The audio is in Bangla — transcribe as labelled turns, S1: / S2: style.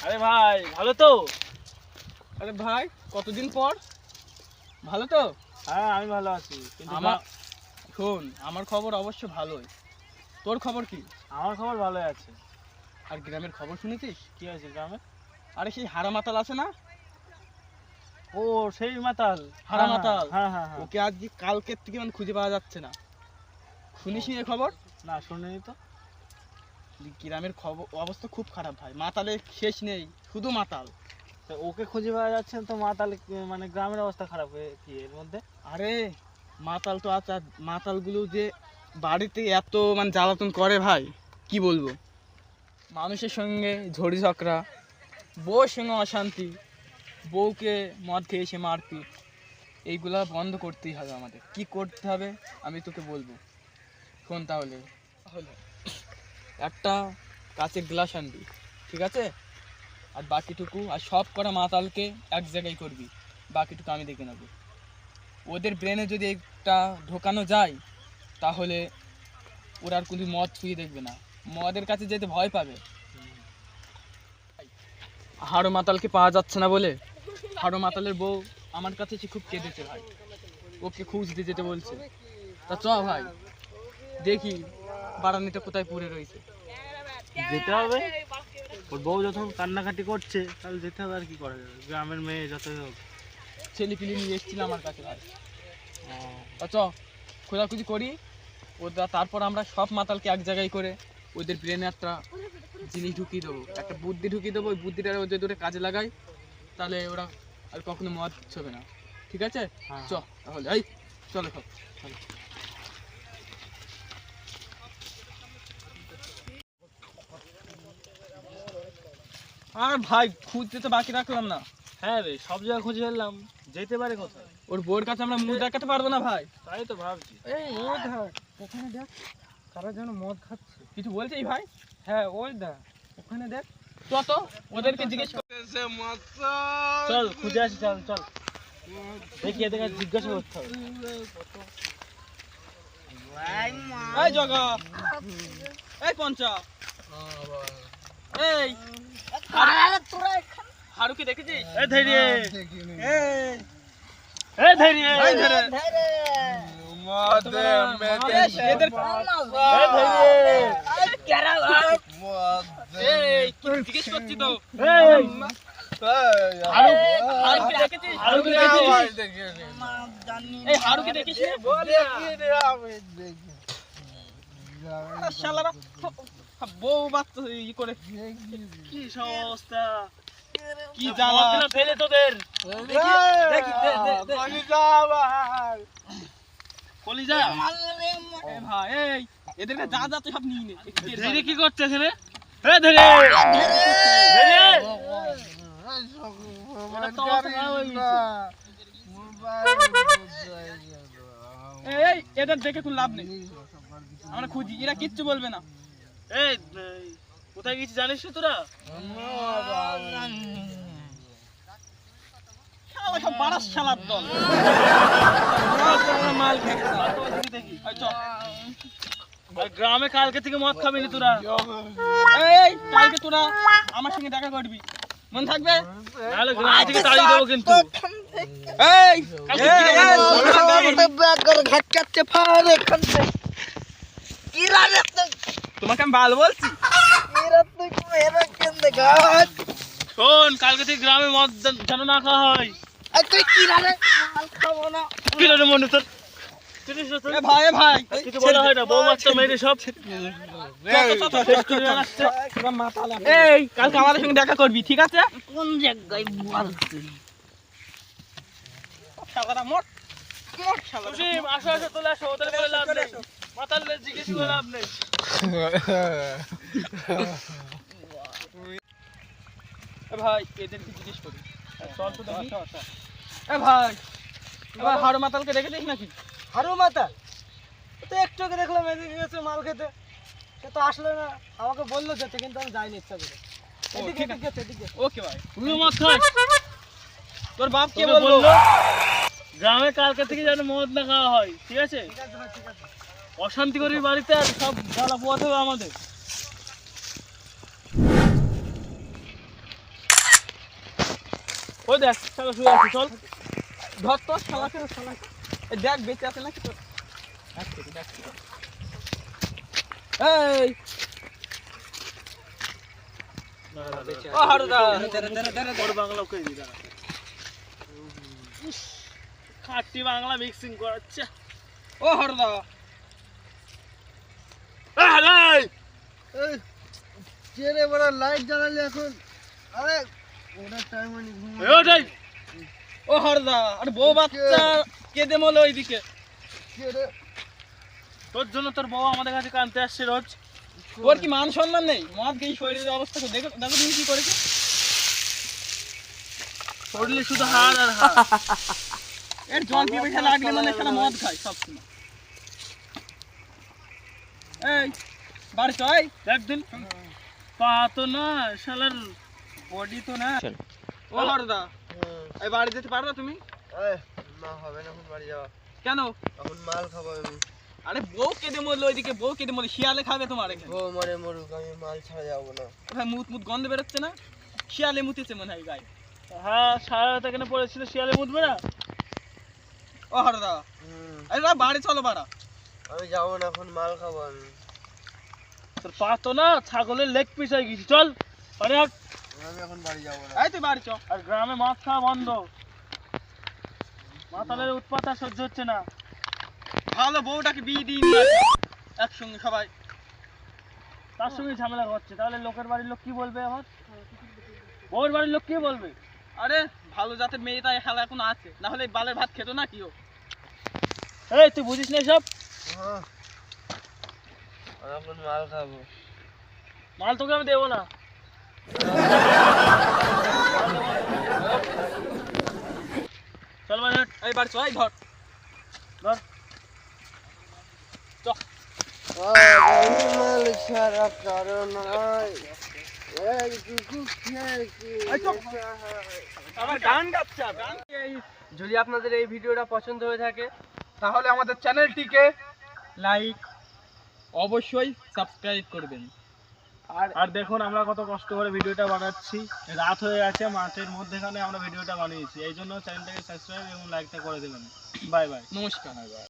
S1: আরে ভাই ভালো তো?
S2: আরে ভাই কতদিন পর, ভালো তো?
S1: হ্যাঁ আমি ভালো আছি, কিন্তু
S2: শোন, আমার খবর অবশ্য ভালোই। তোর খবর কি?
S1: আমার খবর ভালোই আছে।
S2: আর গ্রামের খবর শুনেছিস?
S1: কি হয়েছে গ্রামে?
S2: আরে সেই হারা মাতাল আছে না,
S1: ও সেই মাতাল,
S2: হারা মাতাল।
S1: হ্যাঁ হ্যাঁ হ্যাঁ।
S2: ওকে আজ কালকের থেকে খুঁজে পাওয়া যাচ্ছে না। শুনিসনি এ খবর?
S1: না শুনিনি তো।
S2: গ্রামের খবর অবস্থা খুব খারাপ ভাই, মাতালের শেষ নেই, শুধু মাতাল।
S1: তা ওকে খুঁজে পাওয়া যাচ্ছে না তো মাতাল, মানে গ্রামের অবস্থা খারাপ হয়ে কি এর মধ্যে?
S2: আরে মাতাল তো আছে, মাতালগুলো যে বাড়িতে এত জ্বালাতন করে ভাই, কি বলবো। মানুষের সঙ্গে ঝড়ি ঝগড়া, বউর সঙ্গে অশান্তি, বউকে মদ খেয়ে এসে মারপিট, এইগুলা বন্ধ করতেই হবে আমাদের। কি করতে হবে আমি তোকে বলবো, শোন তাহলে। একটা কাঁচের গ্লাস আনবি, ঠিক আছে? আর বাকিটুকু, আর সব করা মাতালকে এক জায়গায় করবি, বাকিটুকু আমি দেখে নেবো। ওদের ব্রেনে যদি একটা ঢোকানো যায়, তাহলে ওরা আর কোনো মদ ছুঁয়ে দেখবে না, মদের কাছে যেতে ভয় পাবে। হাড়ো মাতালকে পাওয়া যাচ্ছে না বলে হাড়ো মাতালের বউ আমার কাছে এসে খুব কেঁদেছে ভাই, ওকে খুঁজতে যেতে বলছে। তা চ ভাই, দেখি বাড়ানিটা কোথায় পড়ে রয়েছে।
S1: যেতে হবে, ওর বউ যখন কান্নাকাটি করছে তাহলে যেতে হবে, আর কি করা যাবে, গ্রামের মেয়ে যতই হোক।
S2: ছেলে পিলি নিয়ে এসেছিল আমার কাছে ভাই। তা চ খোঁজাখুঁজি করি ওটা, তারপর আমরা সব মাতালকে এক জায়গায় করে ওদের ব্রেনে একটা জিনিস ঢুকিয়ে দেবো, একটা বুদ্ধি ঢুকিয়ে দেবো। ওই বুদ্ধিটা ওদের ধরে কাজে লাগাই, তাহলে ওরা আর কখনো মদ ছবে না, ঠিক আছে?
S1: হ্যাঁ।
S2: চ তাহলে, এই চলো সব। আর ভাই খুঁজতে তো বাকি রাখলাম না।
S1: হ্যাঁ রে, সব জায়গায় খুঁজে ফেললাম, যেতে পারে কোথায়?
S2: ওর বউয়ের কাছে আমরা মুখ দেখাতে পারবো না ভাই।
S1: তাই তো ভাবছি।
S2: এই ওই দেখ, ওখানে দেখ কারা যেন মদ খাচ্ছে, কিছু বলছিস ভাই?
S1: হ্যাঁ ওই দা,
S2: ওখানে দেখ, তো ওদেরকে জিজ্ঞেস কর।
S1: চল খুঁজে আসি, চল চল দেখি, এদের কাছে জিজ্ঞাসা করতে হবে।
S2: এই জগা, এই পঞ্চা, এই হারুকে দেখেছিস?
S1: এই ধৈর্য,
S2: এই
S1: এই ধৈর্য,
S2: এই ধরে এদের এই কি জিজ্ঞেস করছি তো।
S1: এই
S2: হারুকে দেখেছিস? হারুকে দেখেছিস? এই হারুকে দেখিস? বল না শালারা, বউ বাচ্চা ই করে
S1: কি সমস্যা,
S2: কি জ্বালা
S1: ফেলে তোদের।
S2: দেখি কলিজা। এ ভাই, এই এদেরকে যা যা তুই সব নিয়ে নে।
S1: ধৈর্য কি করছে এখানে? এই ধৈর্য,
S2: এই এদের দেখে কোন লাভ নেই, আমরা খুঁজি, এরা কিচ্ছু বলবে না।
S1: এই কোথায় গেছিস জানিস না তোরা?
S2: শালা সব বারাস শালার দল।
S1: মাল দেখি। আর গ্রামে কালকে থেকে মদ খাবি না তোরা।
S2: এই কালকে তোরা আমার সঙ্গে দেখা করবি, মন থাকবে?
S1: নাহলে গ্রাম থেকে তাড়িয়ে দেবো কিন্তু।
S2: এই তোমাকে আমি ভালো বলছি।
S1: শোন, কালকে থেকে গ্রামে মদ যেন না খাওয়া হয়। কি রে মনে তোর?
S2: এ ভাই, এ ভাই,
S1: কিছু বলা হয় না, বউ বাচ্চা মেয়েদের সব
S2: এই কালকে আমাদের সঙ্গে দেখা করবি, ঠিক আছে?
S3: কোন জায়গায় বলছি?
S2: শালারা মোট শালারা।
S1: খুশিম, আসো আসো, চলে আসো, ওদের বলে লাভ নেই, মাতাল জিজ্ঞেস করে লাভ নেই।
S2: এ ভাই এদেরকে জিজ্ঞেস করি, চল তো দেখি। এ ভাই, এবার হাড়ো মাতালকে দেখেছিস নাকি?
S3: হারু মাতা তো একটু আগে দেখলাম এদিকে গেছে মাল খেতে, সে তো আসলে না, আমাকে বললো যেতে, কিন্তু আমি যাইনি ইচ্ছা করে। এদিকে
S2: ঠিক আছে।
S3: এদিকে এদিকে
S2: ওকে ভাই,
S1: তুইও মদ খাস?
S2: তোর বাপ কে
S1: তোকে
S2: বললো?
S1: বললো গ্রামে কালকে থেকে যেন মদ না খাওয়া হয়, ঠিক আছে?
S3: ঠিক আছে ভাই, ঠিক আছে।
S1: অশান্তি করবি বাড়িতে, আর সব জ্বালা পোয়াতে হবে আমাদের। ওই দেখ শালা শুয়ে আছে, চল।
S2: ধর তো শালাকে শালাকে। এই দেখ বেঁচে আছে নাকি তোর? দেখ। এই ও হারুদা,
S1: ওর বাংলা ওকে দি দাঁড়া। খাঁটি বাংলা মিক্সিং করাচ্ছে।
S2: ও হারুদা,
S3: এই চেরে বড় লাইট জ্বালালে এখন। আরে ওটার টাইম হয়নি,
S1: ওটাই
S2: ও হারুদা, আরে বউ বাচ্চা কেঁদে মলে ওইদিকে।
S3: চেরে
S1: তোর জন্য তোর বউ আমাদের কাছে কানতে আসছে রোজ।
S2: ওর কি মান সম্মান নেই? মদ খেয়ে শরীরের অবস্থা দেখো, দেখো তুমি কি করেছে।
S1: শরীরে শুধু হাড় আর হাড়।
S2: এর জল পিপাসা লাগলে মানে শালা মদ খায় সবসময়। এই বাড়ি চল
S1: একদিন পা তো না শালার বডি তো না।
S2: ও হারুদা, এই বাড়ি যেতে পারবে তুমি?
S3: না হবে না, এখন বাড়ি যাওয়া।
S2: কেন?
S3: এখন মাল খাবো আমি।
S2: আরে বউ কেঁদে মরলো ওইদিকে, বউ কেঁদে মরলো, শিয়ালে খাবে তোমার এখানে।
S3: বউ মরে মরুক, আমি মাল ছাড়া যাবো না।
S2: ভাই মুত মুত গন্ধ বেরোচ্ছে না? শিয়ালে মুতেছে মনে হয় গায়ে।
S1: হ্যাঁ সারা রাত এখানে পড়েছিল, শিয়ালে মুতবে না।
S2: ও হারুদা, আরে না বাড়ি চলো বাড়া।
S3: আমি যাবো না, এখন মাল খাবো আমি।
S1: তোর পা তো না ছাগলের লেগ পিস হয়ে গেছি, চল বাড়ি হাট।
S3: আমি এখন বাড়ি যাবো না।
S2: এই তুই বাড়ি চ।
S1: আর গ্রামে মদ খাওয়া বন্ধ, মাতালের উৎপাত আর সহ্য হচ্ছে না।
S2: ভালো বউটাকে বিয়ে দিয়ে নিয়ে আসো একসঙ্গে সবাই।
S1: তার সঙ্গে ঝামেলা হচ্ছে, তাহলে লোকের বাড়ির লোক কি বলবে আমার? বউর বাড়ির লোক কি বলবে?
S2: আরে ভালো জাতের মেয়েটা খেলা এখন আছে, না হলে বালের ভাত খেতো না কিও।
S1: এই তুই বুঝিস না সব?
S3: হ্যাঁ, আমি এখন মাল খাবো।
S1: মাল তোকে আমি দেবো না। চল বাড়ি হাট।
S2: এই বাড়ি চ, এই ধর
S1: ধর।
S3: মাল ছাড়া কারণ নয়, এইটুকু খেয়েছি।
S2: আমার গান গাচ্ছে গান।
S3: যদি আপনাদের এই ভিডিওটা পছন্দ হয়ে থাকে
S2: তাহলে আমাদের চ্যানেলটিকে লাইক অবশ্যই সাবস্ক্রাইব করবেন।
S1: আর দেখুন আমরা কত কষ্ট করে ভিডিওটা বানাচ্ছি, রাত হয়ে গেছে, মাঠের মধ্যেখানে আমরা ভিডিওটা বানিয়েছি, এই জন্য চ্যানেলটাকে সাবস্ক্রাইব এবং লাইকটা করে দেবেন। বাই বাই,
S2: নমস্কার।